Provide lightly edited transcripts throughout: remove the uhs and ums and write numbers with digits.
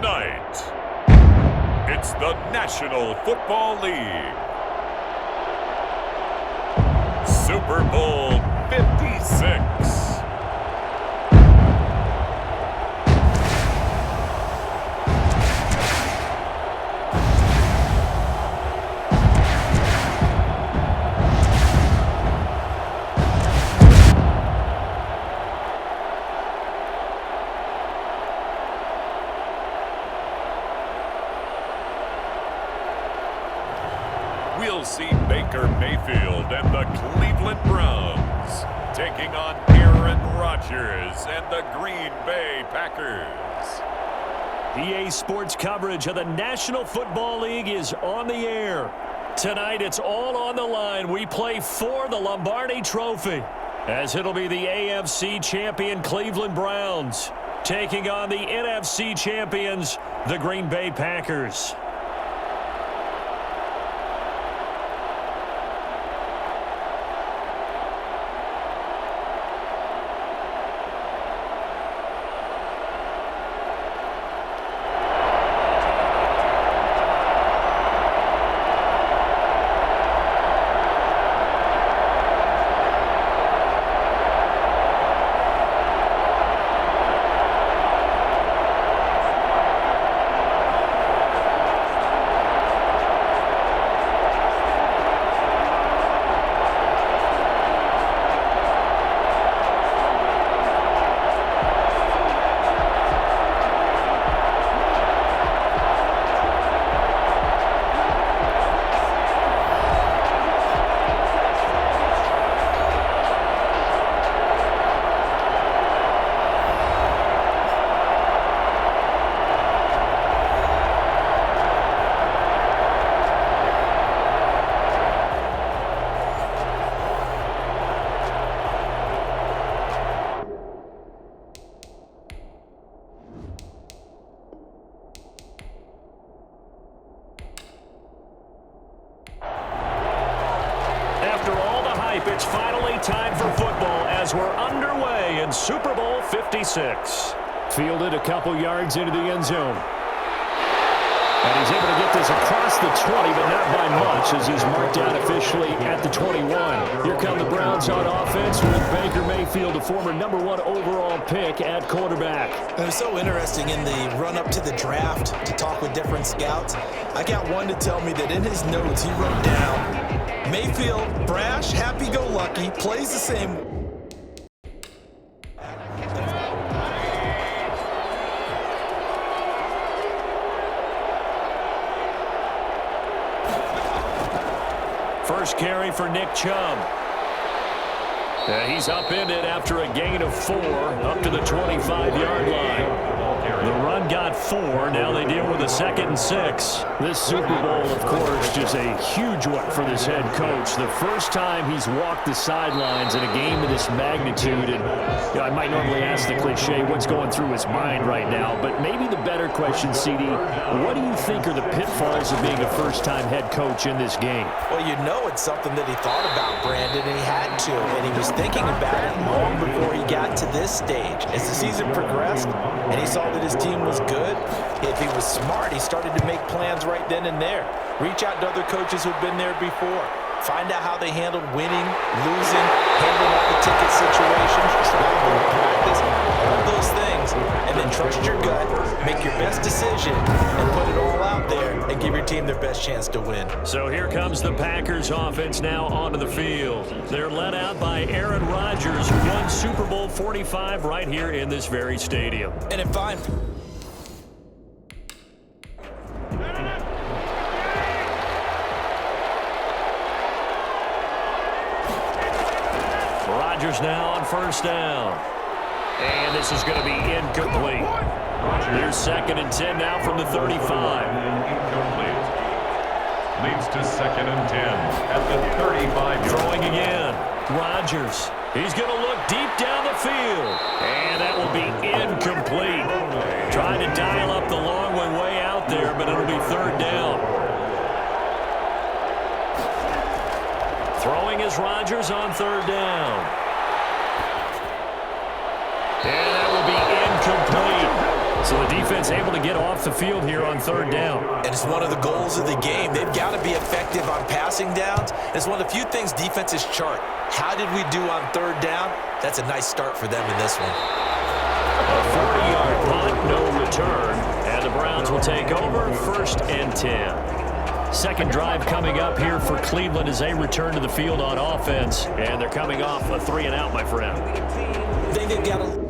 Tonight, it's the National Football League. Super Bowl 56. We'll see Baker Mayfield and the Cleveland Browns taking on Aaron Rodgers and the Green Bay Packers. EA Sports coverage of the National Football League is on the air. Tonight, it's all on the line. We play for the Lombardi Trophy, as it'll be the AFC champion Cleveland Browns taking on the NFC champions, the Green Bay Packers. It's finally time for football as we're underway in Super Bowl 56. Fielded a couple yards into the end zone. And he's able to get this across the 20, but not by much, as he's marked out officially at the 21. Here come the Browns on offense with Baker Mayfield, a former #1 overall pick at quarterback. It was so interesting in the run-up to the draft to talk with different scouts. I got one to tell me that in his notes he wrote down, Mayfield, brash, happy-go-lucky, plays the same. First carry for Nick Chubb. He's upended after a gain of 4 up to the 25-yard line. The run got 4. Now they deal with a 2nd and 6. This Super Bowl, of course, just a huge one for this head coach. The first time he's walked the sidelines in a game of this magnitude. And I might normally ask the cliche, what's going through his mind right now? But maybe the better question, CD, what do you think are the pitfalls of being a first-time head coach in this game? Well, you know it's something that he thought about, Brandon, and he had to. And he was thinking about it long before he got to this stage. As the season progressed and he saw that his team was good, if he was smart, he started to make plans right then and there. Reach out to other coaches who've been there before. Find out how they handled winning, losing, handling all the ticket situations, travel, practice, all those things. And then trust your gut, make your best decision, and put it all out there and give your team their best chance to win. So here comes the Packers offense now onto the field. They're led out by Aaron Rodgers, who won Super Bowl 45 right here in this very stadium. And if I'm... Rodgers now on first down. And this is going to be incomplete. There's 2nd and 10 now from the 35. Incomplete. Leads to 2nd and 10 at the 35. Throwing again. Rodgers. He's going to look deep down the field. And that will be incomplete. Trying to dial up the long way out there, but it'll be 3rd down. Throwing is Rodgers on 3rd down. And that will be incomplete. So So the defense able to get off the field here on third down. And it's one of the goals of the game. They've got to be effective on passing downs. It's one of the few things defenses chart. How did we do on third down? That's a nice start for them in this one. A 40-yard punt, no return. And the Browns will take over, 1st and 10. Second drive coming up here for Cleveland as they return to the field on offense. And they're coming off a 3-and-out, my friend. I think they've got to...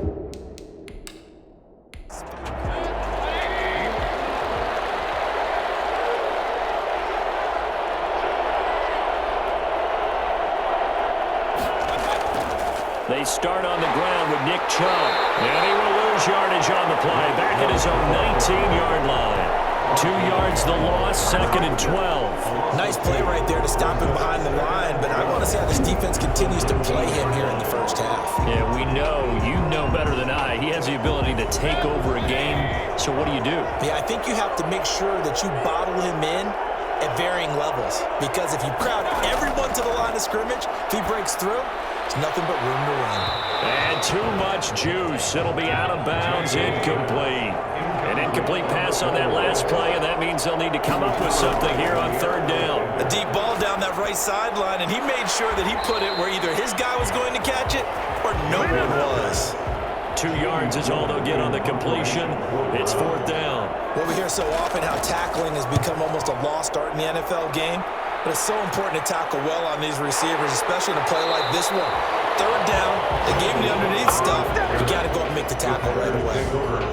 They start on the ground with Nick Chubb. And he will lose yardage on the play. Back at his own 19-yard line. 2 yards the loss, 2nd and 12. Nice play right there to stop him behind the line, but I want to see how this defense continues to play him here in the first half. Yeah, we know, you know better than I, he has the ability to take over a game. So what do you do? Yeah, I think you have to make sure that you bottle him in at varying levels, because if you crowd everyone to the line of scrimmage, if he breaks through, it's nothing but room to run. And too much juice. It'll be out of bounds, incomplete. An incomplete pass on that last play, and that means they'll need to come up with something here on third down. A deep ball down that right sideline, and he made sure that he put it where either his guy was going to catch it or no one was. 2 yards is all they'll get on the completion. It's 4th down. Well, we hear so often how tackling has become almost a lost art in the NFL game. But it's so important to tackle well on these receivers, especially in a play like this one. Third down, they gave him the underneath stuff. You got to go and make the tackle right away.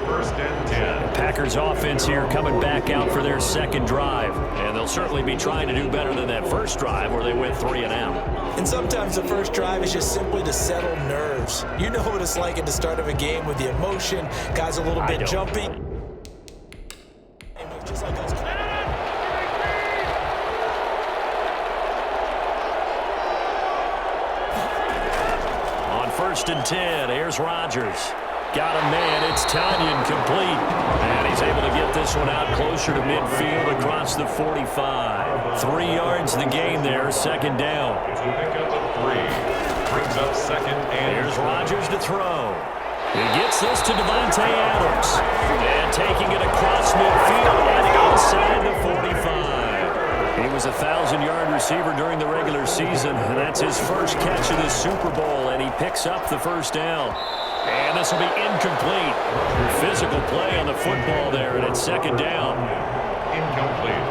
1st and 10. Packers offense here coming back out for their second drive. And they'll certainly be trying to do better than that first drive where they went 3-and-out. And sometimes the first drive is just simply to settle nerves. You know what it's like at the start of a game with the emotion, guys a little bit jumpy. Just like us. On 1st and 10, here's Rodgers. Got a man, it's Tanyan complete. And he's able to get this one out closer to midfield across the 45. 3 yards the gain there, 2nd down. Pick up a 3. Brings up 2nd and Here's Rodgers to throw. He gets this to Devontae Adams. And taking it across midfield and inside the 45. He was a 1,000-yard receiver during the regular season, and that's his first catch of the Super Bowl, and he picks up the 1st down. And this will be incomplete. Physical play on the football there, and it's 2nd down. incomplete.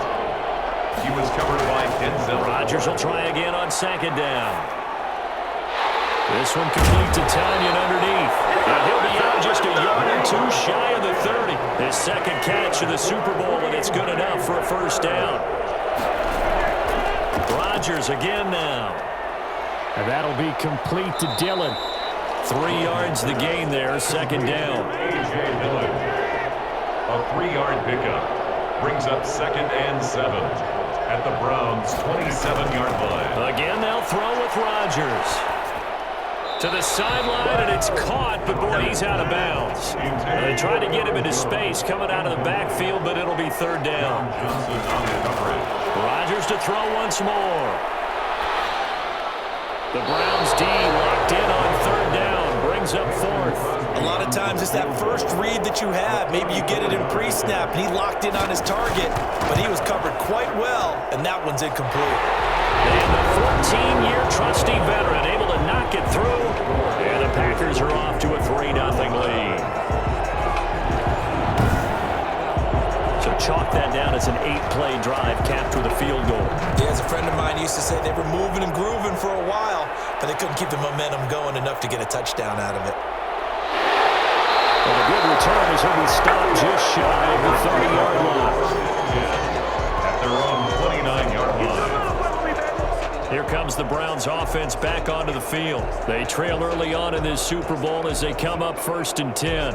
He was covered by Denzel. Rodgers will try again on 2nd down. This one complete to Tanyan underneath. And he'll be out just a yard or 2 shy of the 30. His 2nd catch of the Super Bowl, and it's good enough for a 1st down. Rodgers again now. And that'll be complete to Dillon. 3 yards the gain there, 2nd down. A.J. Dillon. A 3-yard pickup. Brings up 2nd and 7 at the Browns' 27-yard line. Again, they'll throw with Rodgers. To the sideline, and it's caught, but boy, he's out of bounds. They tried to get him into space coming out of the backfield, but it'll be 3rd down. Johnson on the coverage. Rodgers to throw once more. The Browns D locked in on 3rd down, brings up 4th. A lot of times it's that first read that you have. Maybe you get it in pre-snap, and he locked in on his target, but he was covered quite well, and that one's incomplete. And the 14-year trusty veteran able to knock it through, and the Packers are off to a 3-0 lead. So chalk that down as an 8-play drive capped with a field goal. Yeah, as a friend of mine used to say, they were moving and grooving for a while, but they couldn't keep the momentum going enough to get a touchdown out of it. And a good return as he'll be stopped just shy of the 30-yard line. At their own 29-yard line. Here comes the Browns offense back onto the field. They trail early on in this Super Bowl as they come up 1st and 10.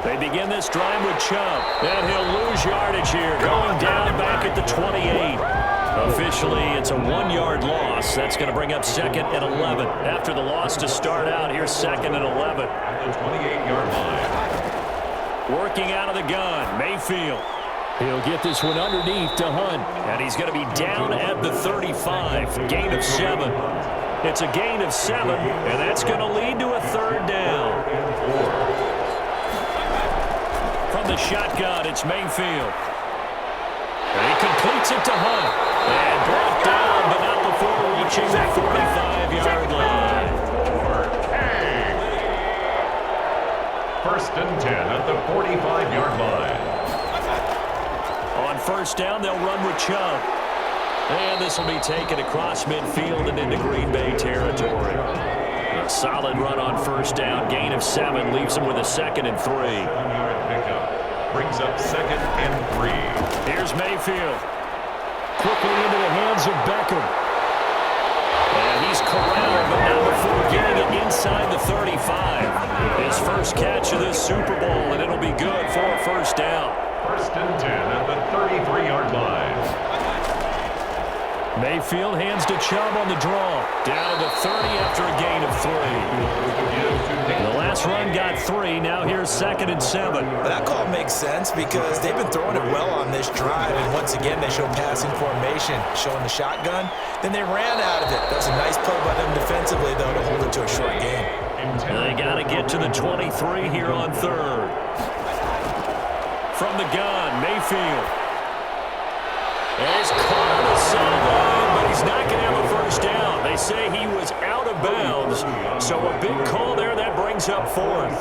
They begin this drive with Chubb, and he'll lose yardage here, going down back at the 28. Officially, it's a 1-yard loss. That's going to bring up 2nd and 11. After the loss to start out, here's 2nd and 11. At the 28-yard line. Working out of the gun, Mayfield. He'll get this one underneath to Hunt. And he's going to be down at the 35. Gain of 7. It's a gain of 7, and that's going to lead to a 3rd down. From the shotgun, it's Mayfield. And he completes it to Hunt. And brought down, but not before reaching the 45-yard line. 1st and 10 at the 45-yard line. On 1st down, they'll run with Chubb. And this will be taken across midfield and into Green Bay territory. A solid run on 1st down. Gain of 7 leaves him with a 2nd and 3. 1-yard pickup brings up 2nd and 3. Here's Mayfield. Quickly into the hands of Beckham. And he's corralled, but not before getting it inside the 35. His first catch of this Super Bowl, and it'll be good for a 1st down. 1st and 10 at the 33-yard line. Mayfield hands to Chubb on the draw. Down to the 30 after a gain of 3. The last run got 3. Now here's 2nd and 7. That call makes sense because they've been throwing it well on this drive. And once again, they show passing formation, showing the shotgun. Then they ran out of it. That was a nice play by them defensively, though, to hold it to a short game. They got to get to the 23 here on 3rd. From the gun, Mayfield. And he's caught on the sideline, but he's not going to have a 1st down. They say he was out of bounds, so a big call there. That brings up 4th.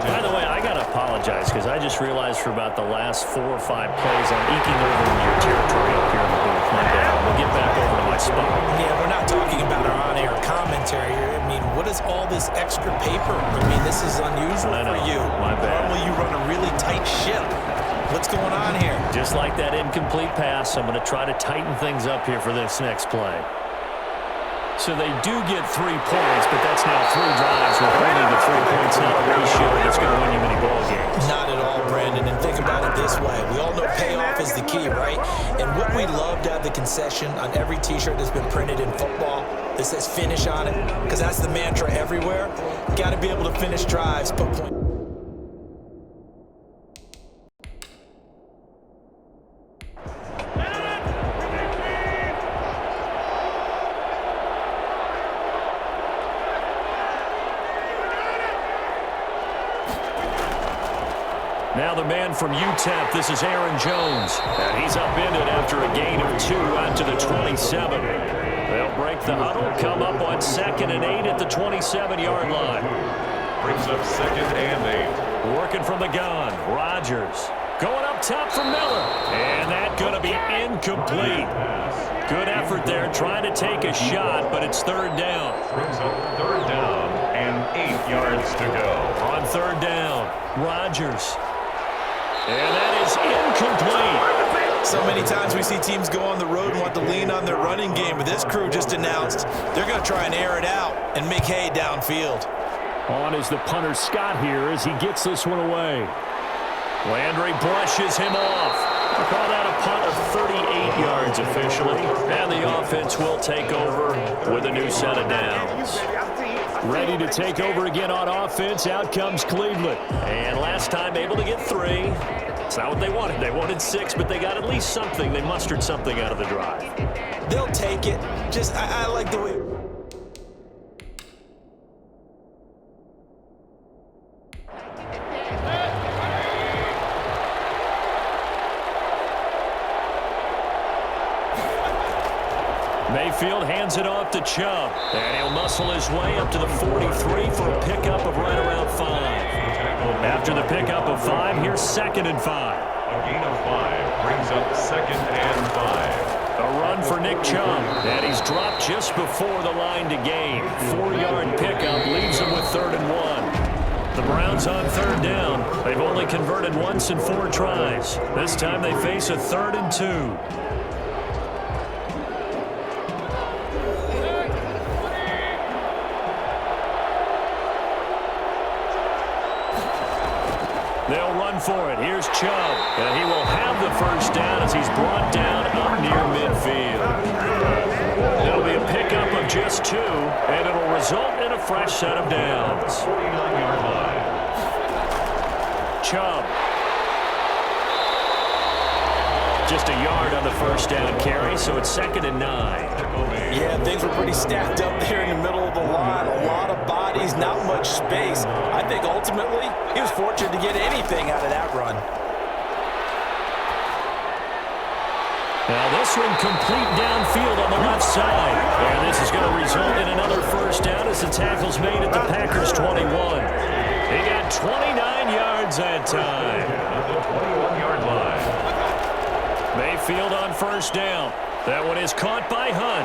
By the way, I got to apologize because I just realized for about the last 4 or 5 plays I'm eking over in your territory up here in the booth. My bad. We'll get back over to my spot. Yeah, we're not talking about our on-air commentary here. I mean, what is all this extra paper? I mean, this is unusual for you. My bad. Normally you run a really tight ship. What's going on here? Just like that incomplete pass, I'm going to try to tighten things up here for this next play. So they do get 3 points, but that's now 3 drives with only the 3 points not a ratio that's going to win you many ball games. Not at all, Brandon. And think about it this way. We all know payoff is the key, right? And what we love to have the concession on every T-shirt that's been printed in football that says finish on it, because that's the mantra everywhere. Got to be able to finish drives, put points. Now the man from UTEP, this is Aaron Jones. And he's upended after a gain of 2 out to the 27. They'll break the huddle, come up on 2nd and 8 at the 27-yard line. Brings up 2nd and 8. Working from the gun, Rodgers. Going up top for Miller. And that's going to be incomplete. Good effort there, trying to take a shot, but it's 3rd down. Brings up 3rd down and 8 yards to go. On 3rd down, Rodgers. And that is incomplete. So many times we see teams go on the road and want to lean on their running game, but this crew just announced they're going to try and air it out and make hay downfield. On is the punter Scott here as he gets this one away. Landry brushes him off. We'll call that a punt of 38 yards officially. And the offense will take over with a new set of downs. Ready to take over again on offense. Out comes Cleveland. And last time able to get 3. It's not what they wanted. They wanted 6, but they got at least something. They mustered something out of the drive. They'll take it. Just, I like the way... Mayfield hands it off to Chubb. And he'll muscle his way up to the 43 for a pickup of right around 5. After the pickup of 5, here's 2nd and 5. A gain of 5 brings up 2nd and 5. A run for Nick Chubb. And he's dropped just before the line to gain. 4-yard pickup leaves him with 3rd and 1. The Browns on 3rd down. They've only converted once in 4 tries. This time they face a 3rd and 2. They'll run for it. Here's Chubb. And he will have the 1st down as he's brought down up near midfield. field. It'll be a pickup of just 2, and it'll result in a fresh set of downs. Chubb. Just a yard on the first down carry, so it's 2nd and 9. Yeah, things were pretty stacked up there in the middle of the line. A lot of bodies, not much space. I think ultimately he was fortunate to get anything out of that run. Now this one complete downfield on the left side. And this is going to result in another first down as the tackle's made at the Packers' 21. He got 29 yards that time. At the 21-yard line. Mayfield on first down. That one is caught by Hunt.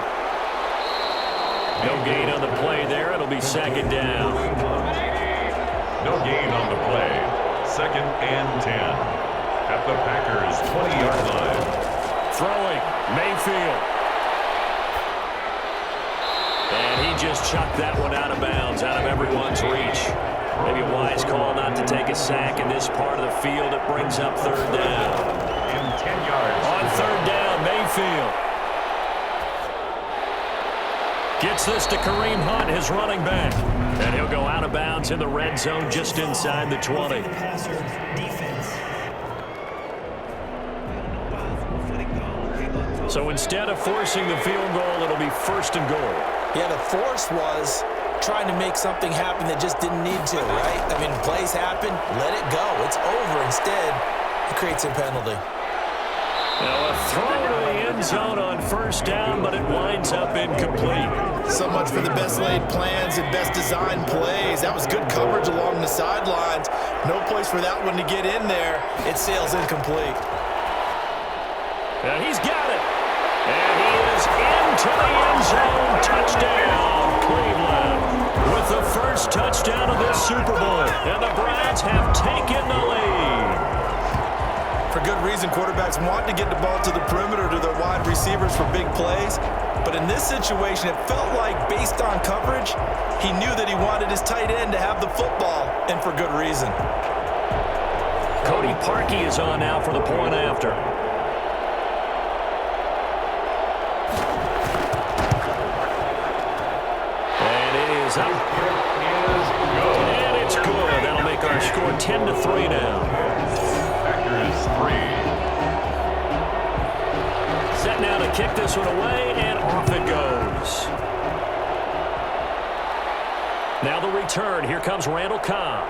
No gain on the play there. It'll be 2nd down. No gain on the play. 2nd and 10. At the Packers' 20-yard line. Throwing, Mayfield. And he just chucked that one out of bounds, out of everyone's reach. Maybe a wise call not to take a sack in this part of the field. It brings up 3rd down. In 10 yards. On 3rd down, Mayfield. Gets this to Kareem Hunt, his running back. And he'll go out of bounds in the red zone just inside the 20. So instead of forcing the field goal, it'll be 1st and goal. Yeah, the force was trying to make something happen that just didn't need to, right? I mean, plays happen, let it go. It's over. Instead, it creates a penalty. Now a throw to the end zone on 1st down, but it winds up incomplete. So much for the best laid plans and best designed plays. That was good coverage along the sidelines. No place for that one to get in there. It sails incomplete. And he's got it. And he is into the end zone. Touchdown, Cleveland. With the first touchdown of this Super Bowl. And the Browns have taken the lead. For good reason, quarterbacks want to get the ball to the perimeter to their wide receivers for big plays. But in this situation, it felt like, based on coverage, he knew that he wanted his tight end to have the football, and for good reason. Cody Parkey is on now for the point after. And it is up. And it's good. That'll make our score 10-3 now. Packers 3. Set now to kick this one away, and off it goes. Now the return. Here comes Randall Cobb.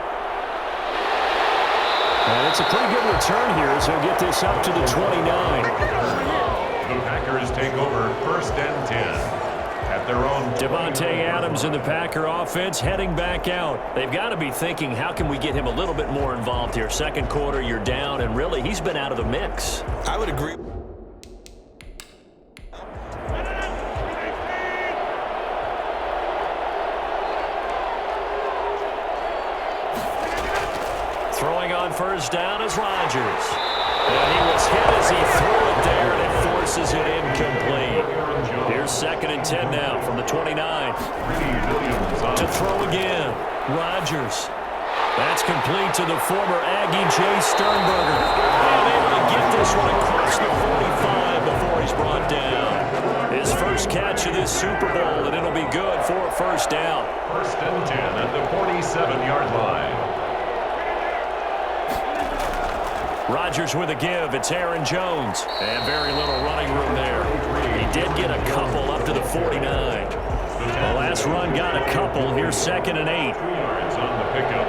And it's a pretty good return here, so he'll get this up to the 29. The Packers take over 1st and 10. At their own. Devontae Adams in the Packer offense heading back out. They've got to be thinking, how can we get him a little bit more involved here? 2nd quarter, you're down, and really, he's been out of the mix. I would agree. Throwing on 1st down is Rodgers. And he was hit as he threw it there, and it forces it incomplete. Here's 2nd and 10 now from the 29. To throw again. Rodgers. That's complete to the former Aggie Jay Sternberger. And able to get this one across the 45 before he's brought down. His first catch of this Super Bowl, and it'll be good for a 1st down. 1st and 10 at the 47-yard line. Rodgers with a give. It's Aaron Jones. And very little running room there. He did get a couple up to the 49. The last run got a couple. Here's 2nd and 8. 3 yards on the pickup.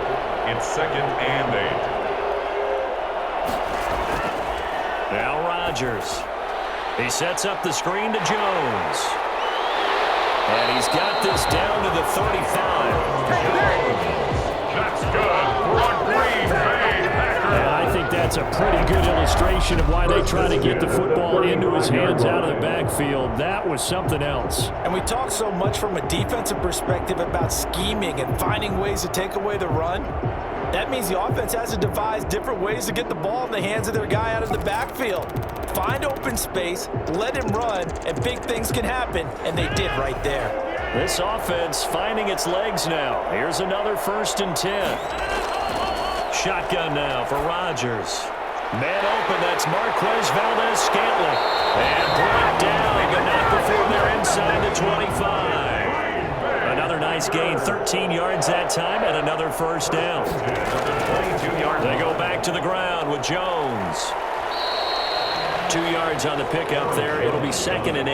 It's 2nd and 8. Now Rodgers. He sets up the screen to Jones. And he's got this down to the 35. That's good for a Green Bay Packers. And I think that's a pretty good illustration of why they try to get the football into his hands out of the backfield. That was something else. And we talk so much from a defensive perspective about scheming and finding ways to take away the run. That means the offense has to devise different ways to get the ball in the hands of their guy out of the backfield. Find open space, let him run, and big things can happen, and they did right there. This offense finding its legs now. Here's another 1st and 10. Shotgun now for Rodgers. Man open, that's Marquez Valdez-Scantling. And brought down He's gained 13 yards that time and another first down. They go back to the ground with Jones. 2 yards on the pickup there. It'll be 2nd and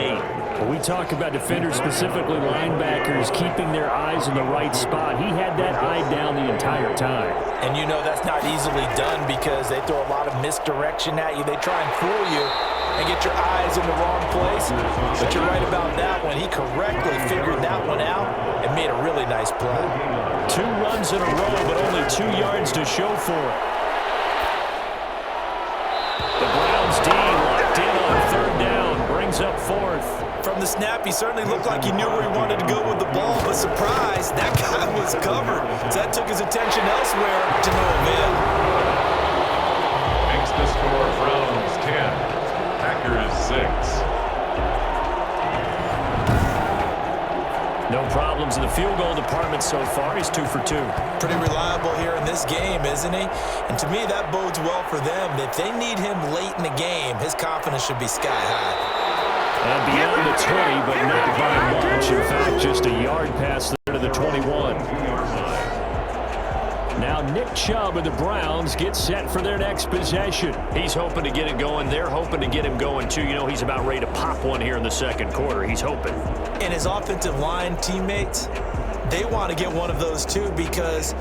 8. We talk about defenders, specifically linebackers, keeping their eyes in the right spot. He had that eye down the entire time. And you know that's not easily done because they throw a lot of misdirection at you. They try and fool you and get your eyes in the wrong place. But you're right about that one. He correctly figured that one out and made a really nice play. 2 runs in a row, but only 2 yards to show for it. The Browns D locked in on 3rd down, brings up 4th. From the snap, he certainly looked like he knew where he wanted to go with the ball, but surprise, that guy was covered. So that took his attention elsewhere to no avail. Makes the score Browns 10, Packers 6. No problems in the field goal department so far. He's 2 for 2. Pretty reliable here in this game, isn't he? And to me, that bodes well for them. If they need him late in the game, his confidence should be sky high. Beyond the 20, but not by much. In fact, just a yard past there to the 21. Now Nick Chubb of the Browns gets set for their next possession. He's hoping to get it going. They're hoping to get him going, too. You know, he's about ready to pop one here in the 2nd quarter. He's hoping. And his offensive line teammates, they want to get one of those, too, because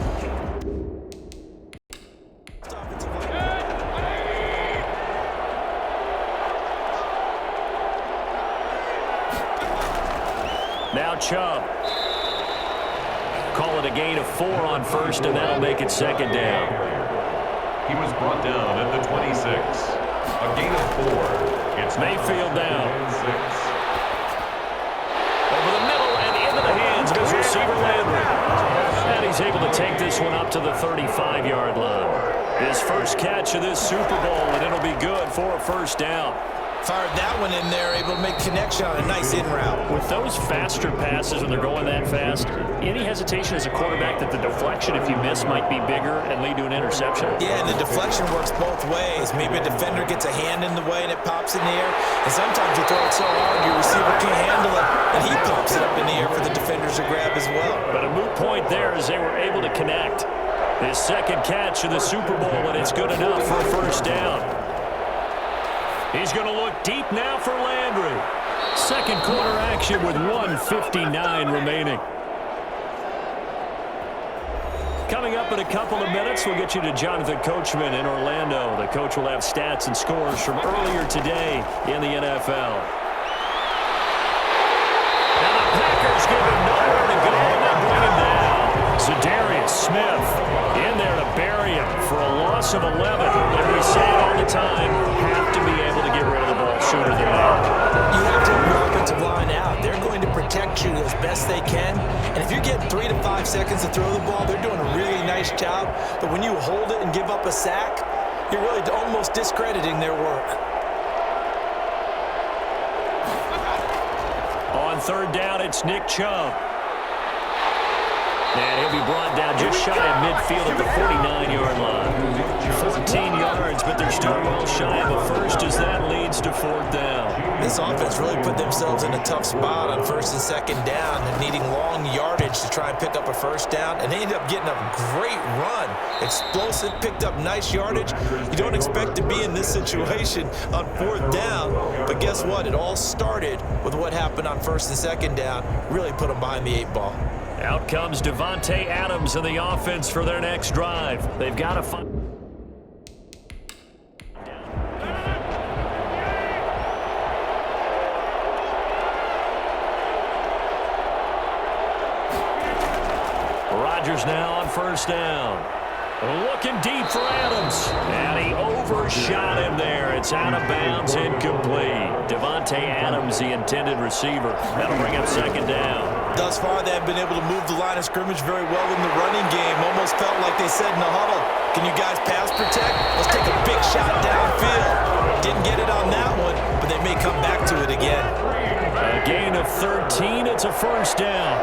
now Chubb. Call it a gain of 4 on 1st, and that'll make it 2nd down. He was brought down at the 26. A gain of 4. It's Mayfield down. 6. Over the middle and into the hands of his receiver Landry. And he's able to take this one up to the 35-yard line. His first catch of this Super Bowl, and it'll be good for a 1st down. fired that one in there, able to make connection on a nice in route. With those faster passes when they're going that fast, any hesitation as a quarterback that the deflection, if you miss, might be bigger and lead to an interception? Yeah, and the deflection works both ways. Maybe a defender gets a hand in the way and it pops in the air, and sometimes you throw it so hard your receiver can't handle it, and he pops it up in the air for the defenders to grab as well. But a moot point there as they were able to connect. His second catch of the Super Bowl, and it's good enough for a 1st down. He's going to look deep now for Landry. 2nd quarter action with 1:59 remaining. Coming up in a couple of minutes, we'll get you to Jonathan Coachman in Orlando. The coach will have stats and scores from earlier today in the NFL. Now the Packers give him nowhere to go, and they bring him down. Zadarius Smith in there to bury him for a loss of 11. And we say it all the time, have to be able to get rid of the ball sooner than that. You have to have your offensive line out. They're going to protect you as best they can. And if you're getting 3 to 5 seconds to throw the ball, they're doing a really nice job. But when you hold it and give up a sack, you're really almost discrediting their work. On 3rd down, it's Nick Chubb. And he'll be brought down just shy of midfield at the 49-yard line. 14 yards, but they're still well shy of a 1st as that leads to 4th down. This offense really put themselves in a tough spot on 1st and 2nd down and needing long yardage to try and pick up a 1st down. And they ended up getting a great run. Explosive, picked up nice yardage. You don't expect to be in this situation on 4th down. But guess what? It all started with what happened on 1st and 2nd down. Really put them behind the 8 ball. Out comes Davante Adams in the offense for their next drive. They've got to find... Rodgers now on 1st down. Looking deep for Adams. And he overshot him there. It's out of bounds, incomplete. Davante Adams, the intended receiver. That'll bring up 2nd down. Thus far, they've been able to move the line of scrimmage very well in the running game. Almost felt like they said in the huddle, can you guys pass protect? Let's take a big shot downfield. Didn't get it on that one, but they may come back to it again. A gain of 13. It's a 1st down.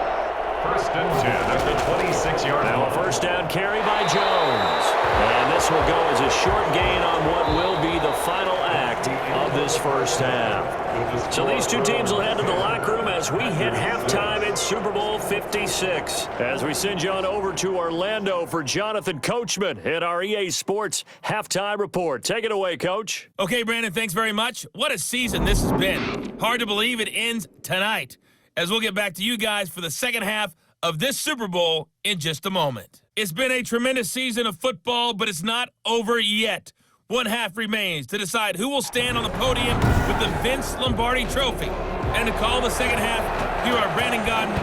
First and 10 at the 26-yard line. Now a first down carry by Jones. And this will go as a short gain on what will be the final act of this first half. So these two teams will head to the locker room as we hit halftime in Super Bowl 56. As we send you on over to Orlando for Jonathan Coachman at our EA Sports Halftime Report. Take it away, Coach. Okay, Brandon, thanks very much. What a season this has been. Hard to believe it ends tonight, as we'll get back to you guys for the second half of this Super Bowl in just a moment. It's been a tremendous season of football, but it's not over yet. One half remains to decide who will stand on the podium with the Vince Lombardi Trophy. And to call the second half, here are Brandon Godden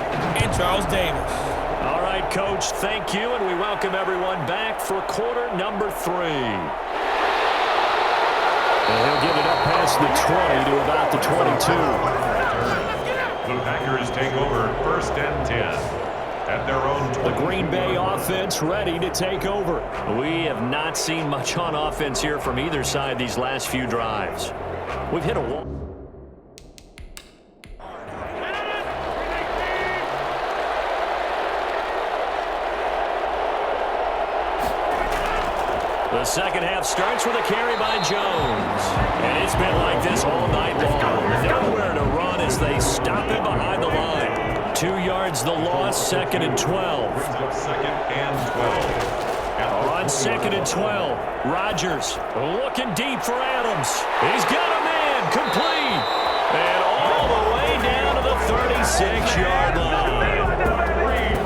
and Charles Davis. All right, Coach, thank you, and we welcome everyone back for quarter number 3. And he'll give it up past the 20 to about the 22. The Packers take over first and 10. At their own 20. The Green Bay offense ready to take over. We have not seen much on offense here from either side these last few drives. We've hit a wall. The second half starts with a carry by Jones. And it's been like this all night long. Nowhere to run as they stop him behind the line. 2 yards the loss, second and 12. Second and 12. On second and 12, Rodgers looking deep for Adams. He's got a man, complete. And all the way down to the 36-yard line.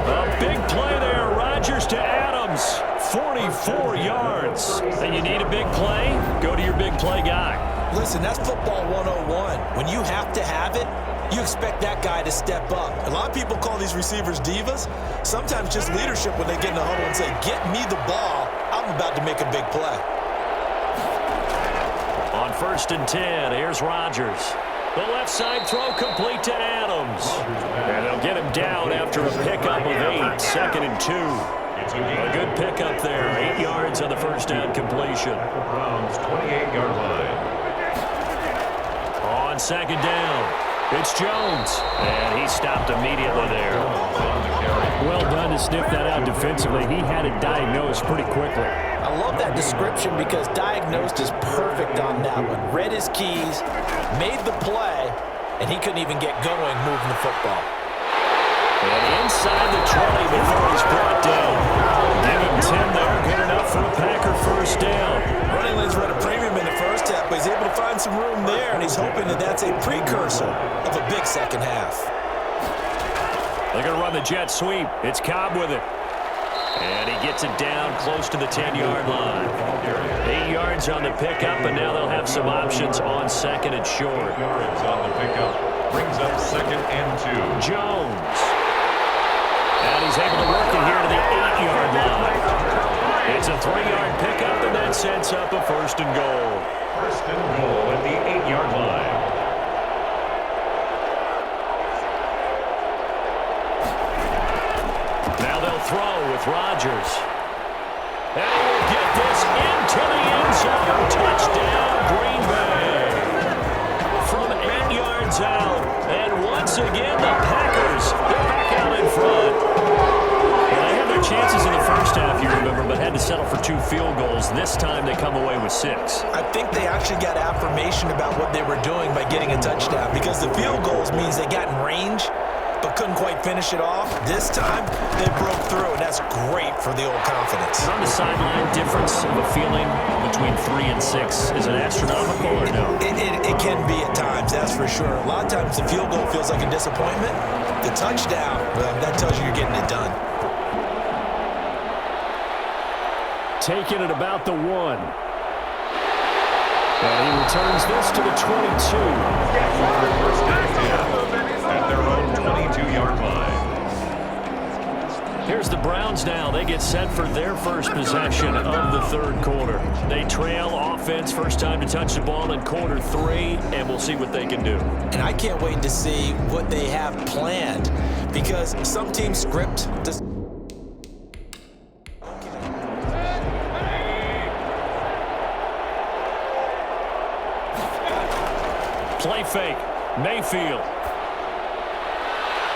A big play there, Rodgers to Adams. 44 yards. And you need a big play? Go to your big play guy. Listen, that's football 101. When you have to have it, you expect that guy to step up. A lot of people call these receivers divas. Sometimes just leadership when they get in the huddle and say, get me the ball. I'm about to make a big play. On first and 10, here's Rodgers. The left side throw complete to Adams. And they'll get him down after a pickup of 8, second and 2. A good pickup there, 8 yards on the first down completion. Browns 28-yard line. On second down, it's Jones, and he stopped immediately there. Well done to sniff that out defensively. He had it diagnosed pretty quickly. I love that description because diagnosed is perfect on that one. Read his keys, made the play, and he couldn't even get going moving the football. And inside the 20 before he's brought down. Give him 10 there, good enough for a Packer first down. Running lanes were at a premium in the first half, but he's able to find some room there, and he's hoping that that's a precursor of a big second half. They're going to run the jet sweep. It's Cobb with it. And he gets it down close to the 10-yard line. 8 yards on the pickup, and now they'll have some options on second and short. Yards on the pickup. Brings up second and 2. Jones. And he's able to work it here to the 8-yard line. It's a 3-yard pickup, and that sets up a first and goal. First and goal at the 8-yard line. Now they'll throw with Rodgers. And he will get this into the end zone. Touchdown, Green Bay. From 8 yards out. And once again, the Packers, they're back out in front. Well, they had their chances in the first half, you remember, but had to settle for 2 field goals. This time they come away with 6. I think they actually got affirmation about what they were doing by getting a touchdown because the field goals means they got in range but couldn't quite finish it off. This time, they broke through, and that's great for the old confidence. On the sideline, difference of a feeling between 3 and 6 is it astronomical or no? It can be at times, that's for sure. A lot of times the field goal feels like a disappointment. The touchdown, well, that tells you you're getting it done. Taking it about the 1. And he returns this to the 22. First and 10 at their own 22-yard line. Here's the Browns now. They get set for their first possession of the third quarter. They trail offense, first time to touch the ball in quarter 3, and we'll see what they can do. And I can't wait to see what they have planned because some teams script does. Play fake. Mayfield.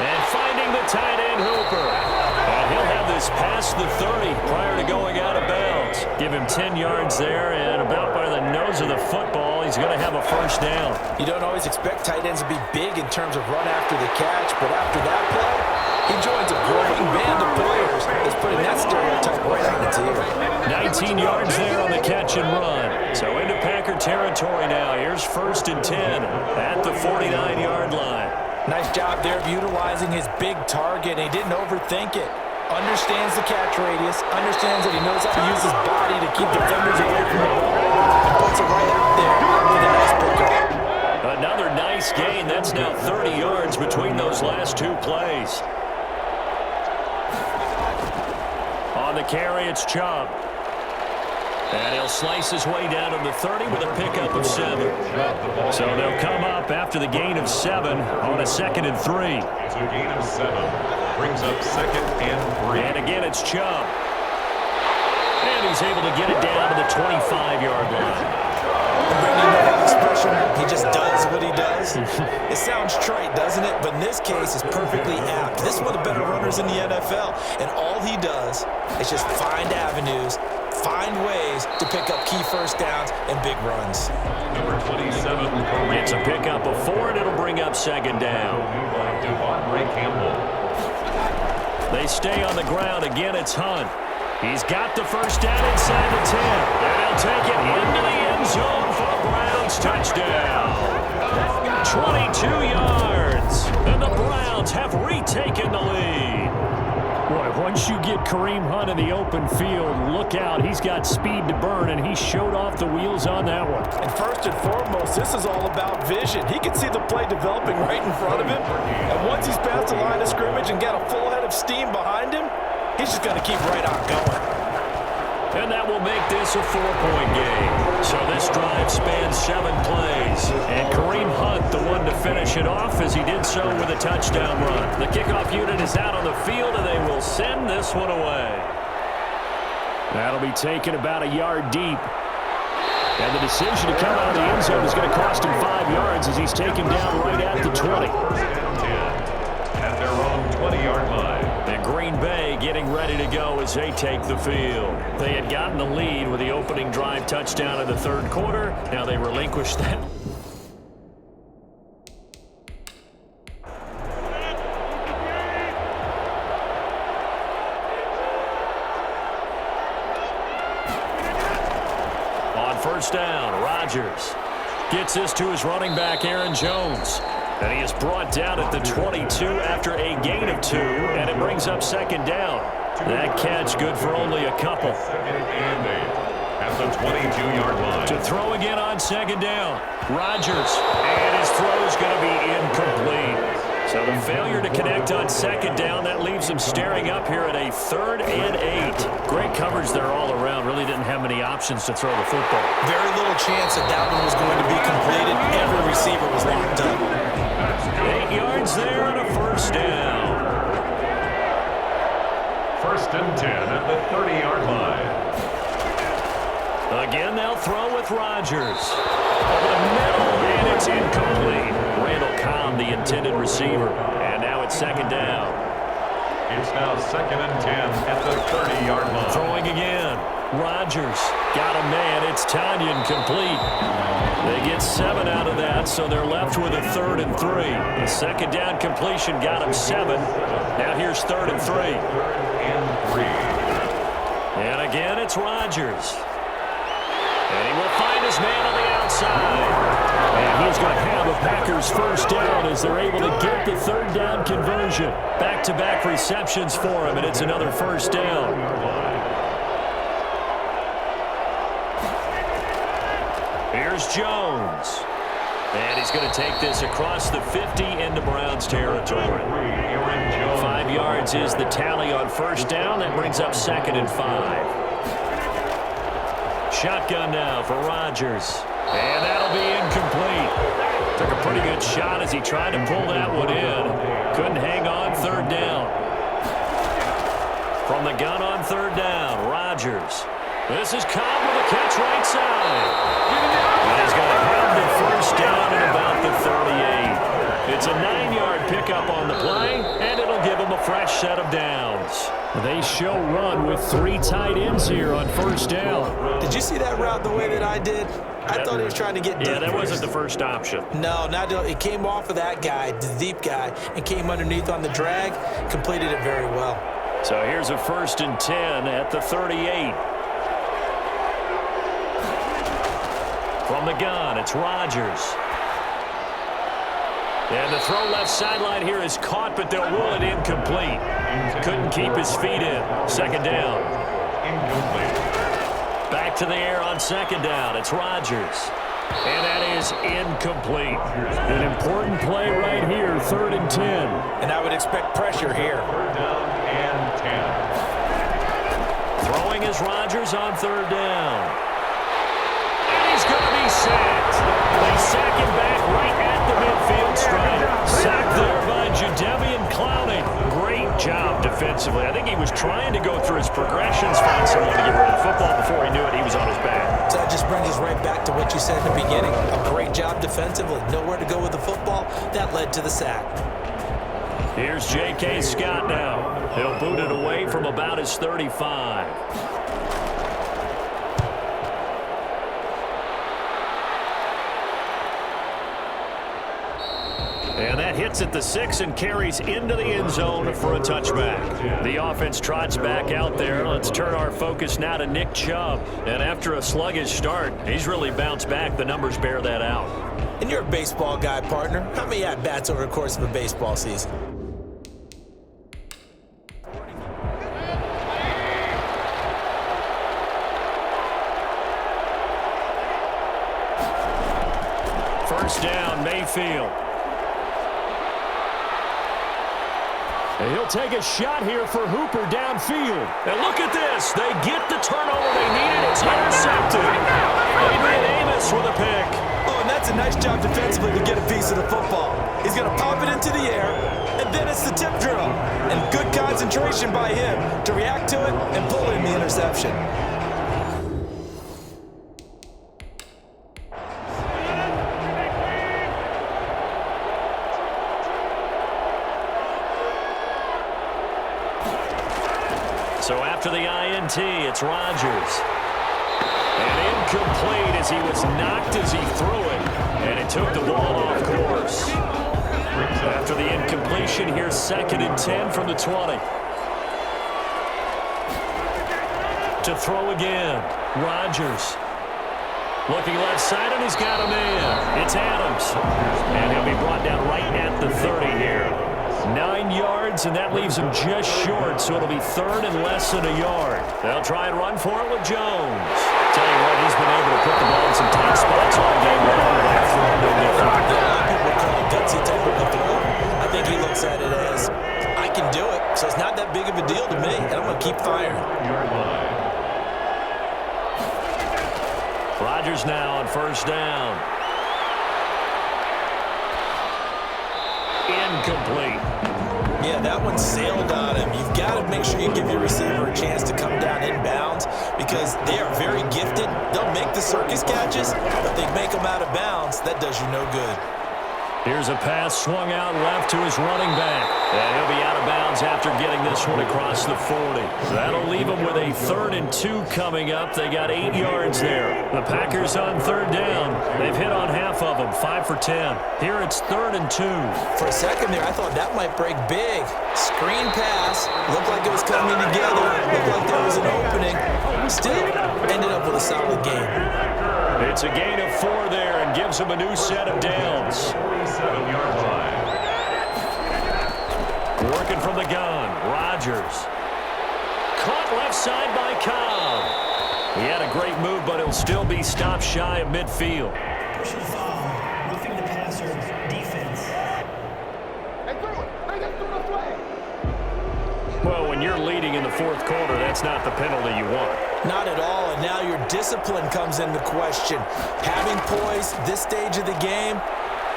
And finding the tight end Hooper. And he'll have this past the 30 prior to going out of bounds. Give him 10 yards there, and about by the nose of the football, he's going to have a first down. You don't always expect tight ends to be big in terms of run after the catch, but after that play, he joins a growing band of players that's putting that stereotype right on its ear. 19 yards there on the catch and run. So into Packer territory now. Here's 1st and 10 at the 49-yard line. Nice job there of utilizing his big target. He didn't overthink it. Understands the catch radius. Understands that he knows how to use his body to keep defenders away from the ball. And puts it right out there with a nice pickup. Another nice gain. That's now 30 yards between those last two plays. On the carry, it's Chubb. And he'll slice his way down to the 30 with a pickup of 7. So they'll come up after the gain of 7 on a 2nd and 3. It's a gain of 7. Brings up 2nd and 3. And again, it's Chubb. And he's able to get it down to the 25-yard line. Brandon, you know that expression, he just does what he does? It sounds trite, doesn't it? But in this case, it's perfectly apt. This is one of the better runners in the NFL, and all he does is just find avenues, find ways to pick up key first downs and big runs. Number 27. It's a pickup of 4, and it'll bring up 2nd down. They stay on the ground. Again, it's Hunt. He's got the first down inside the 10. And he'll take it into the end zone for a Browns touchdown. 22 yards. And the Browns have retaken the lead. Boy, once you get Kareem Hunt in the open field, look out. He's got speed to burn, and he showed off the wheels on that one. And first and foremost, this is all about vision. He can see the play developing right in front of him. And once he's past the line of scrimmage and got a full head of steam behind him, he's just going to keep right on going. And that will make this a 4-point game. So this drive spans 7 plays. And Kareem Hunt, the one to finish it off, as he did so with a touchdown run. The kickoff unit is out on the field, and they will send this one away. That'll be taken about a yard deep. And the decision to come out of the end zone is going to cost him 5 yards as he's taken down right at the 20. At their own 20-yard line. And Green Bay getting ready to go as they take the field. They had gotten the lead with the opening drive touchdown in the 3rd quarter. Now they relinquish that. On 1st down, Rodgers gets this to his running back, Aaron Jones. And he is brought down at the 22 after a gain of 2, and it brings up 2nd down. That catch good for only a couple. 2nd and 8 at the 22-yard line. To throw again on 2nd down, Rodgers, and his throw is going to be incomplete. So the failure to connect on 2nd down, that leaves him staring up here at a 3rd and 8. Great coverage there all around. Really didn't have many options to throw the football. Very little chance that that one was going to be completed. Every receiver was locked up. 8 yards there and a 1st down. 1st and 10 at the 30-yard line. Again, they'll throw with Rodgers. Over the middle, and it's incomplete. Randall Cobb, the intended receiver. And now it's 2nd down. It's now 2nd and 10 at the 30-yard line. Throwing again. Rodgers got a man. It's Tanyan complete. They get 7 out of that, so they're left with a 3rd and 3. The 2nd down completion got him 7. Now here's 3rd and 3. 3rd and 3. And again, it's Rodgers. And he will find his man on the outside. And he's going to have a Packers 1st down as they're able to get the 3rd down conversion. Back-to-back receptions for him, and it's another 1st down. Here's Jones. And he's going to take this across the 50 into Browns territory. 5 yards is the tally on 1st down. That brings up 2nd and 5. Shotgun now for Rodgers. And that'll be incomplete. Took a pretty good shot as he tried to pull that one in. Couldn't hang on 3rd down. From the gun on 3rd down, Rodgers. This is Cobb with a catch right side. And he's going to have the 1st down at about the 38. It's a 9-yard pickup on the play, fresh set of downs. They show run with 3 tight ends here on first down. Did you see that route the way that I did? I thought he was trying to get deep. Yeah, that wasn't the first option. No, it came off of that guy, the deep guy, and came underneath on the drag, completed it very well. So here's a 1st and 10 at the 38. From the gun, it's Rodgers. And the throw left sideline here is caught, but they'll rule it incomplete. Couldn't keep his feet in. 2nd down. Incomplete. Back to the air on 2nd down. It's Rodgers. And that is incomplete. An important play right here, 3rd and 10. And I would expect pressure here. 3rd down and 10. Throwing is Rodgers on 3rd down. And he's going to be sacked. They sack him back right at the midfield stripe. Sacked there by Jadeveon Clowney. Great job defensively. I think he was trying to go through his progressions, find someone to get rid of the football. Before he knew it, he was on his back. So that just brings us right back to what you said in the beginning. A great job defensively. Nowhere to go with the football. That led to the sack. Here's J.K. Scott now. He'll boot it away from about his 35. And that hits at the 6 and carries into the end zone for a touchback. The offense trots back out there. Let's turn our focus now to Nick Chubb. And after a sluggish start, he's really bounced back. The numbers bear that out. And you're a baseball guy, partner. How many at-bats over the course of a baseball season? First down, Mayfield. And he'll take a shot here for Hooper downfield. And look at this. They get the turnover they needed. It's intercepted. Adrian Amos with a pick. Oh, and that's a nice job defensively to get a piece of the football. He's going to pop it into the air, and then it's the tip drill. And good concentration by him to react to it and pull in the interception. So after the INT, it's Rodgers. And incomplete as he was knocked as he threw it. And it took the ball off course. After the incompletion, here's 2nd and 10 from the 20. To throw again, Rodgers. Looking left side, and he's got a man. It's Adams. And he'll be brought down right at the 30 here. 9 yards, and that leaves him just short, so it'll be 3rd and less than a yard. They'll try and run for it with Jones. Tell you what, he's been able to put the ball in some tight spots all game long. That throw, no different. People call it gutsy type of a throw. I think he looks at it as, I can do it, so it's not that big of a deal to me, and I'm going to keep firing. Rodgers now on 1st down. Incomplete. Yeah, that one sailed on him. You've got to make sure you give your receiver a chance to come down inbounds because they are very gifted. They'll make the circus catches, but they make them out of bounds. That does you no good. Here's a pass swung out left to his running back. And he'll be out of bounds after getting this one across the 40. That'll leave him with a 3rd and 2 coming up. They got 8 yards there. The Packers on 3rd down. They've hit on half of them, 5 for 10. Here it's 3rd and 2. For a second there, I thought that might break big. Screen pass. Looked like it was coming together. Looked like there was an opening. Still ended up with a solid game. It's a gain of 4 there and gives him a new set of downs. 47-yard line. Working from the gun, Rodgers. Caught left side by Cobb. He had a great move, but he'll still be stopped shy of midfield. Personal foul, roughing the passer, defense. Well, when you're leading in the 4th quarter, that's not the penalty you want. Not at all, and now your discipline comes into question. Having poise this stage of the game,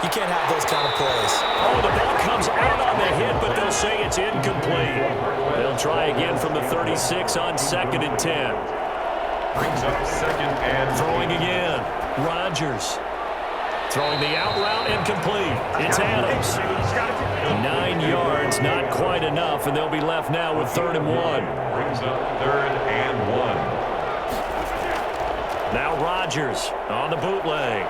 you can't have those kind of plays. Oh, the ball comes out on the hit, but they'll say it's incomplete. They'll try again from the 36 on 2nd and 10. Brings up 2nd and Throwing again, Rodgers. Throwing the out route incomplete. It's Adams. 9 yards, not quite enough, and they'll be left now with 3rd and 1. Brings up 3rd and 1. Now Rodgers on the bootleg.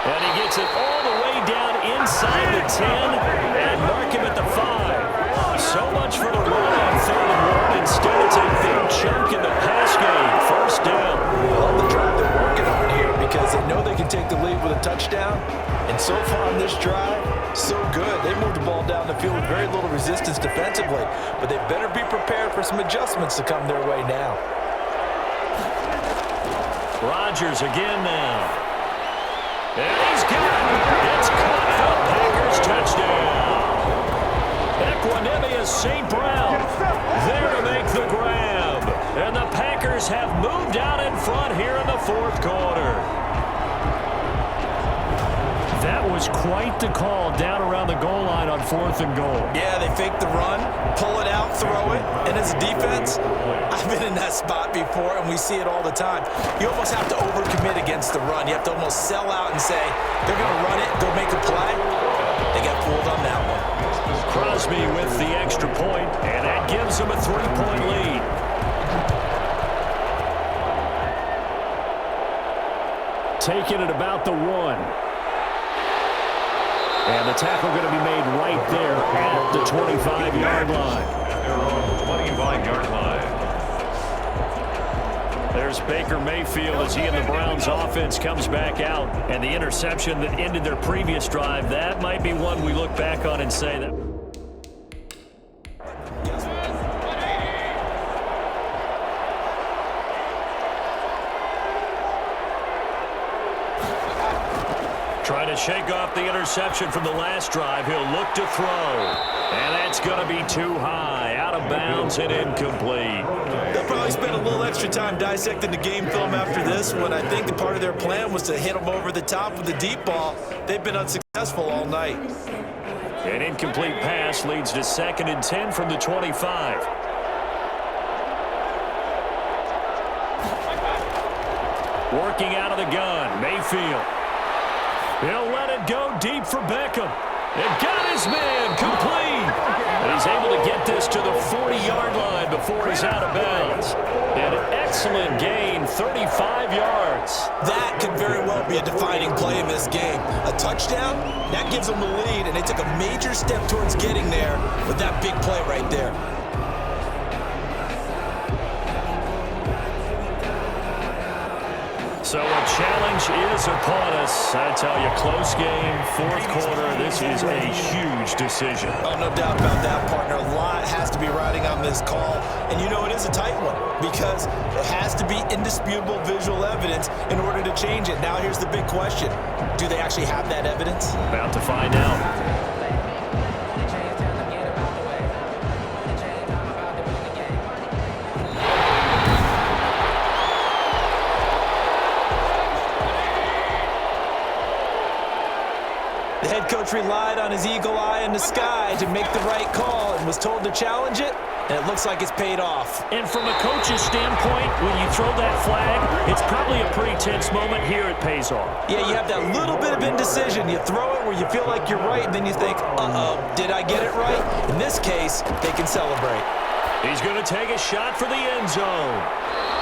And he gets it all the way down inside the 10 and mark him at the 5. So much for the run on 3rd and 1. Instead, it's a big chunk in the pass game. 1st down. Love the drive they're working on here because they know they can take the lead with a touchdown. And so far on this drive, so good. They moved the ball down the field with very little resistance defensively. But they better be prepared for some adjustments to come their way now. Rodgers again now. And he's got it. It's caught for the Packers touchdown. Equanimous St. Brown there to make the grab. And the Packers have moved out in front here in the 4th quarter. That was quite the call down around the goal line on 4th and goal. Yeah, they fake the run, pull it out, throw it, and as a defense, I've been in that spot before, and we see it all the time. You almost have to overcommit against the run. You have to almost sell out and say, they're going to run it, go make a play. They got fooled on that one. Crosby with the extra point, and that gives them a 3-point lead. Taking it about the 1. And the tackle going to be made right there at the 25-yard line. They're on the 25-yard line. There's Baker Mayfield as he and the Browns offense comes back out. And the interception that ended their previous drive, that might be one we look back on and say that. Trying to shake off the interception from the last drive. He'll look to throw. And that's going to be too high. Out of bounds and incomplete. They'll probably spend a little extra time dissecting the game film after this when I think the part of their plan was to hit them over the top with the deep ball. They've been unsuccessful all night. An incomplete pass leads to 2nd and 10 from the 25. Working out of the gun, Mayfield. He'll let it go deep for Beckham. And got his man complete. And he's able to get this to the 40-yard line before he's out of bounds. An excellent gain, 35 yards. That could very well be a defining play in this game. A touchdown, that gives them the lead, and they took a major step towards getting there with that big play right there. So a challenge is upon us. I tell you, close game, 4th quarter. This is a huge decision. Oh, no doubt about that, partner. A lot has to be riding on this call. And you know it is a tight one because it has to be indisputable visual evidence in order to change it. Now here's the big question. Do they actually have that evidence? About to find out. Head coach relied on his eagle eye in the sky to make the right call and was told to challenge it, and it looks like it's paid off. And from a coach's standpoint, when you throw that flag, it's probably a pretty tense moment. Here it pays off. Yeah, you have that little bit of indecision. You throw it where you feel like you're right, and then you think, uh-oh, did I get it right? In this case, they can celebrate. He's going to take a shot for the end zone.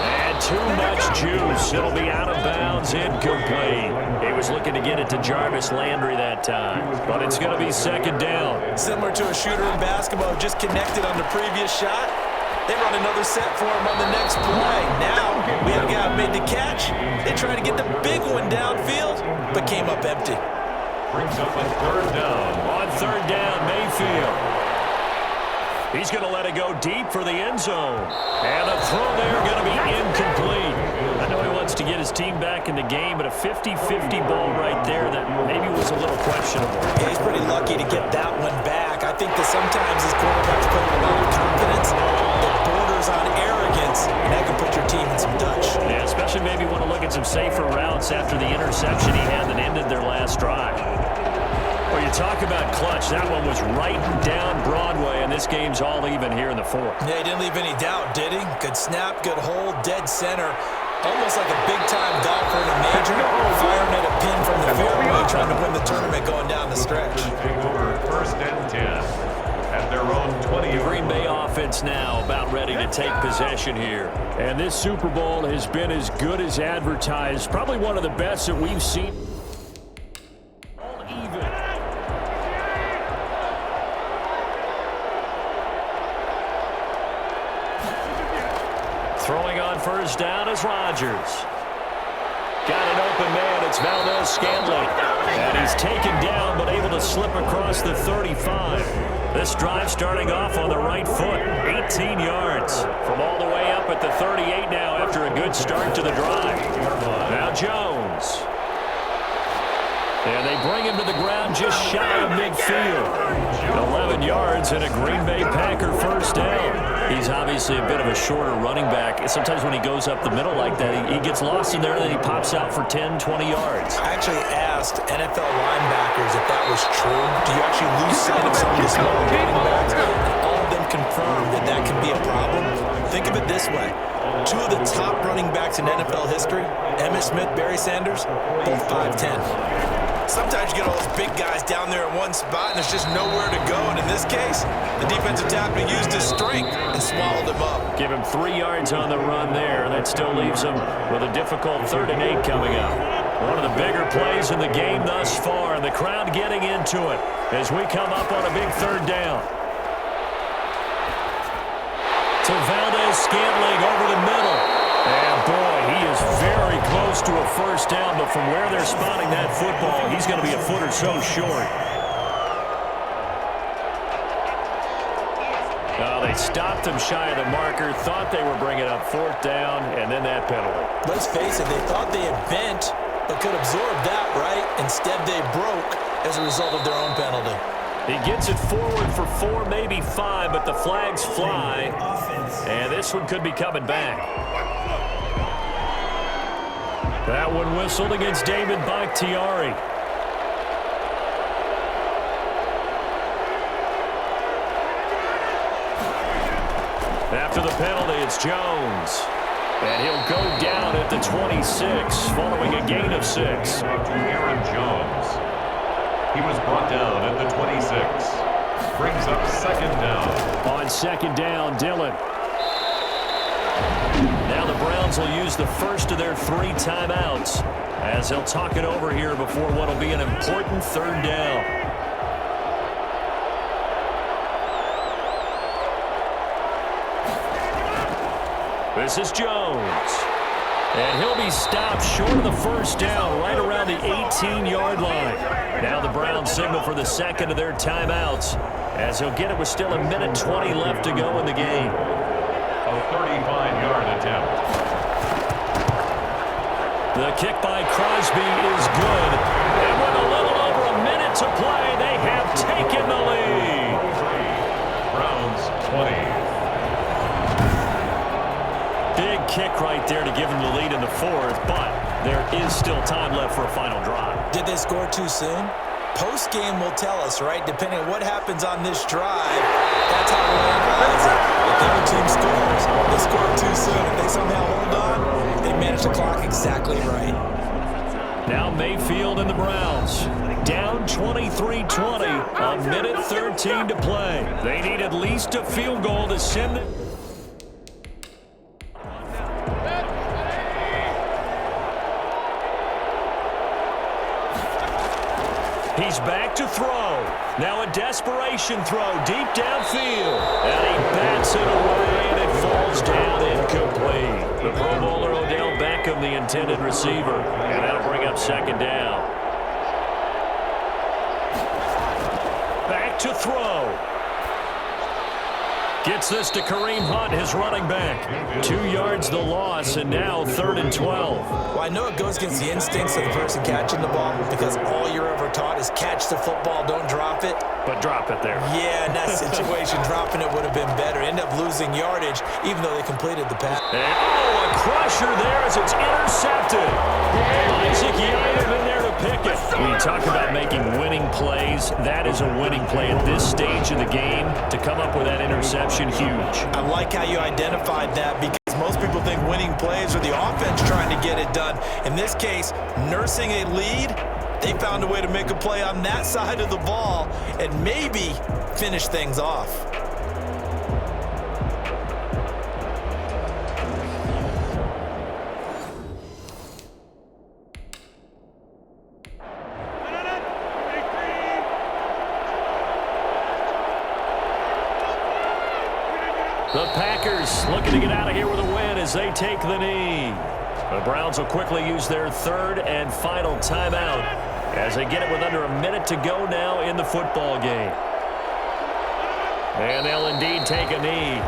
And too much juice. It'll be out of bounds, incomplete. He was looking to get it to Jarvis Landry that time, but it's going to be 2nd down. Similar to a shooter in basketball, just connected on the previous shot. They run another set for him on the next play. Now, we have a guy who made the catch. They try to get the big one downfield, but came up empty. Brings up a 3rd down. On 3rd down, Mayfield. He's going to let it go deep for the end zone. And a throw there going to be incomplete. I know he wants to get his team back in the game, but a 50-50 ball right there that maybe was a little questionable. Yeah, he's pretty lucky to get that one back. I think that sometimes his quarterbacks play with a lot of confidence that borders on arrogance, and that can put your team in some Dutch. Yeah, especially maybe want to look at some safer routes after the interception he had that ended their last drive. Well, you talk about clutch. That one was right down Broadway, and this game's all even here in the 4th. Yeah, he didn't leave any doubt, did he? Good snap, good hold, dead center. Almost like a big-time golfer in a major, firing at a pin from the fairway, trying to win the tournament going down the stretch. Take over 1st and 10 at their own 20. Green Bay offense now about ready to take possession here. And this Super Bowl has been as good as advertised. Probably one of the best that we've seen. All even. Throwing on 1st down is Rodgers. Got an open man. It's Valdez-Scantling. And he's taken down but able to slip across the 35. This drive starting off on the right foot. 18 yards from all the way up at the 38 now after a good start to the drive. Now Jones. And they bring him to the ground just shy of midfield. 11 yards and a Green Bay Packer 1st down. He's obviously a bit of a shorter running back. Sometimes when he goes up the middle like that, he gets lost in there and then he pops out for 10, 20 yards. I actually asked NFL linebackers if that was true. Do you actually lose sight of some of the smaller running backs? And all of them confirmed that that can be a problem. Think of it this way. 2 of the top running backs in NFL history, Emmitt Smith, Barry Sanders, both 5'10". Sometimes you get all those big guys down there in one spot and there's just nowhere to go. And in this case, the defensive tackle used his strength and swallowed him up. Give him 3 yards on the run there. That still leaves him with a difficult 3rd and 8 coming up. One of the bigger plays in the game thus far, and the crowd getting into it as we come up on a big 3rd down. To Valdez-Scantling over the middle. And boy, he is very close to a 1st down, but from where they're spotting that football, he's going to be a foot or so short. They stopped him shy of the marker, thought they were bringing up 4th down, and then that penalty. Let's face it, they thought they had bent, but could absorb that, right? Instead, they broke as a result of their own penalty. He gets it forward for 4, maybe 5, but the flags fly, and this one could be coming back. That one whistled against David Bakhtiari. After the penalty, it's Jones. And he'll go down at the 26, following a gain of 6. To Aaron Jones. He was brought down at the 26. Brings up 2nd down. On 2nd down, Dillon. Now the Browns will use the first of their 3 timeouts as they'll talk it over here before what will be an important 3rd down. This is Jones. And he'll be stopped short of the 1st down right around the 18-yard line. Now the Browns signal for the 2nd of their timeouts as he'll get it with still 1:20 left to go in the game. A 35-yard attempt. The kick by Crosby is good. And with a little over a minute to play, they have taken the lead. Browns 20. Big kick right there to give them the lead in the 4th, but there is still time left for a final drive. Did they score too soon? Post-game will tell us, right? Depending on what happens on this drive, that's how we'll analyze it. If the other team scores, they scored too soon. If they somehow hold on, they manage the clock exactly right. Now Mayfield and the Browns down 23-20, 1:13 to play. They need at least a field goal to send them. He's back to throw. Now a desperation throw deep downfield. And he bats it away, and it falls down incomplete. The Pro Bowler Odell Beckham, the intended receiver. And that'll bring up 2nd down. Back to throw. Gets this to Kareem Hunt, his running back. 2 yards the loss, and now 3rd and 12. Well, I know it goes against the instincts of the person catching the ball because all you're ever taught is catch the football, don't drop it. But drop it there. Yeah, in that situation, dropping it would have been better. End up losing yardage, even though they completed the pass. And, a crusher there as it's intercepted. Isaac Yiadom in there to pick it. When you talk about making winning plays, that is a winning play at this stage of the game. To come up with that interception, huge. I like how you identified that because most people people think winning plays are the offense trying to get it done. In this case, nursing a lead, they found a way to make a play on that side of the ball and maybe finish things off. The Packers looking to get out of here with a win as they take the knee. The Browns will quickly use their third and final timeout as they get it with under a minute to go now in the football game. And they'll indeed take a knee.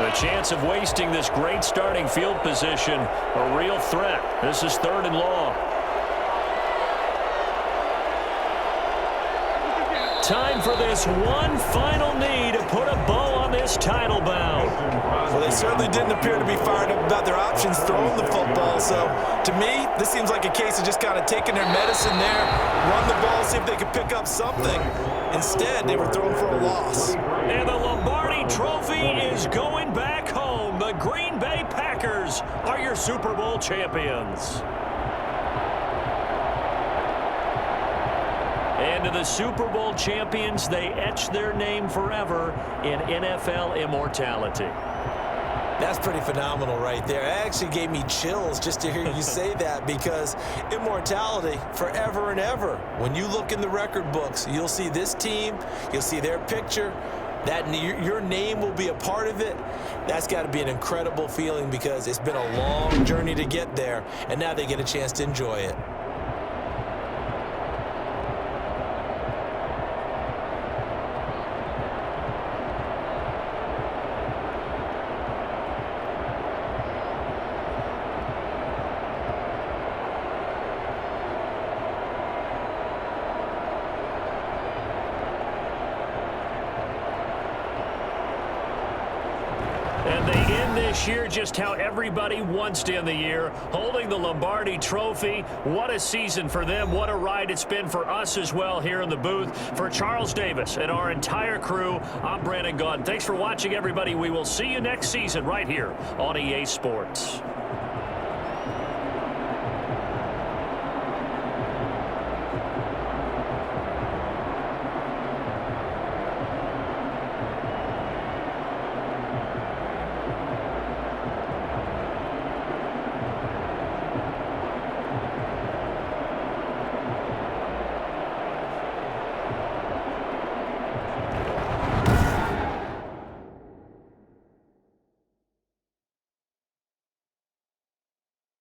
The chance of wasting this great starting field position, a real threat. This is 3rd and long. Time for this one final knee to put a bow on this title bout. Well, they certainly didn't appear to be fired up about their options throwing the football. So, to me, this seems like a case of just kind of taking their medicine there, run the ball, see if they could pick up something. Instead, they were throwing for a loss. And the Lombardi Trophy is going back home. The Green Bay Packers are your Super Bowl champions. And to the Super Bowl champions, they etch their name forever in NFL immortality. That's pretty phenomenal right there. It actually gave me chills just to hear you say that, because immortality forever and ever. When you look in the record books, you'll see this team, you'll see their picture, that your name will be a part of it. That's got to be an incredible feeling, because it's been a long journey to get there, and now they get a chance to enjoy it. And they end this year just how everybody wants to end the year, holding the Lombardi Trophy. What a season for them. What a ride it's been for us as well here in the booth. For Charles Davis and our entire crew, I'm Brandon Gaudin. Thanks for watching, everybody. We will see you next season right here on EA Sports.